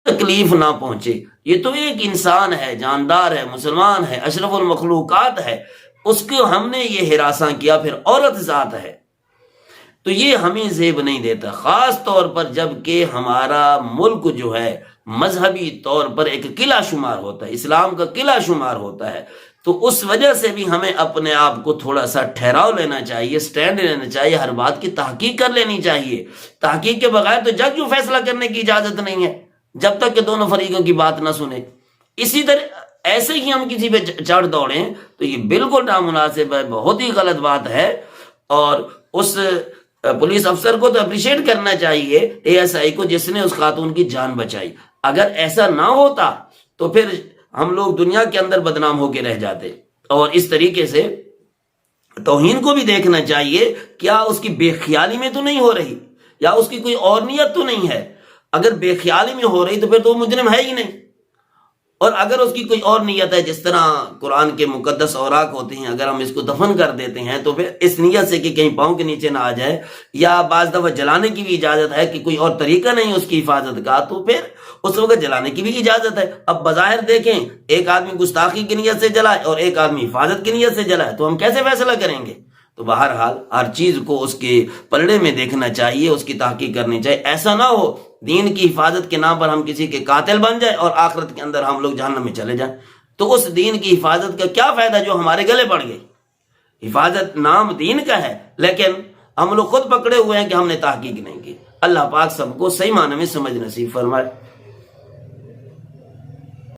تکلیف نہ پہنچے. یہ تو ایک انسان ہے، جاندار ہے، مسلمان ہے، اشرف المخلوقات ہے، اس کو ہم نے یہ ہراساں کیا، پھر عورت ذات ہے. تو یہ ہمیں زیب نہیں دیتا، خاص طور پر جب کہ ہمارا ملک جو ہے مذہبی طور پر ایک قلعہ شمار ہوتا ہے، اسلام کا قلعہ شمار ہوتا ہے. تو اس وجہ سے بھی ہمیں اپنے آپ کو تھوڑا سا ٹھہراؤ لینا چاہیے، سٹینڈ لینا چاہیے، ہر بات کی تحقیق کر لینی چاہیے. تحقیق کے بغیر تو جج کو فیصلہ کرنے کی اجازت نہیں ہے جب تک کہ دونوں فریقوں کی بات نہ سنیں. اسی طرح ایسے ہی ہم کسی پہ چڑھ دوڑیں تو یہ بالکل نامناسب ہے، بہت ہی غلط بات ہے. اور اس پولیس افسر کو تو اپریشیٹ کرنا چاہیے، اے ایس آئی کو، جس نے اس خاتون کی جان بچائی. اگر ایسا نہ ہوتا تو پھر ہم لوگ دنیا کے اندر بدنام ہو کے رہ جاتے. اور اس طریقے سے توہین کو بھی دیکھنا چاہیے، کیا اس کی بے خیالی میں تو نہیں ہو رہی، یا اس کی کوئی اور نیت تو نہیں ہے. اگر بے خیالی میں ہو رہی تو پھر تو وہ مجرم ہے ہی نہیں. اور اگر اس کی کوئی اور نیت ہے، جس طرح قرآن کے مقدس اوراق ہوتے ہیں، اگر ہم اس کو دفن کر دیتے ہیں تو پھر اس نیت سے کہ کہیں پاؤں کے نیچے نہ آ جائے، یا بعض دفعہ جلانے کی بھی اجازت ہے کہ کوئی اور طریقہ نہیں اس کی حفاظت کا، تو پھر اس وقت جلانے کی بھی اجازت ہے. اب بظاہر دیکھیں ایک آدمی گستاخی کی نیت سے جلائے اور ایک آدمی حفاظت کی نیت سے جلائے، تو ہم کیسے فیصلہ کریں گے؟ تو بہرحال ہر چیز کو اس کے پلڑے میں دیکھنا چاہیے، اس کی تحقیق کرنی چاہیے. ایسا نہ ہو دین کی حفاظت کے نام پر ہم کسی کے قاتل بن جائیں اور آخرت کے اندر ہم لوگ جہنم میں چلے جائیں. تو اس دین کی حفاظت کا کیا فائدہ جو ہمارے گلے پڑ گئی؟ حفاظت نام دین کا ہے، لیکن ہم لوگ خود پکڑے ہوئے ہیں کہ ہم نے تحقیق نہیں کی. اللہ پاک سب کو صحیح معنی میں سمجھ نصیب فرمائے.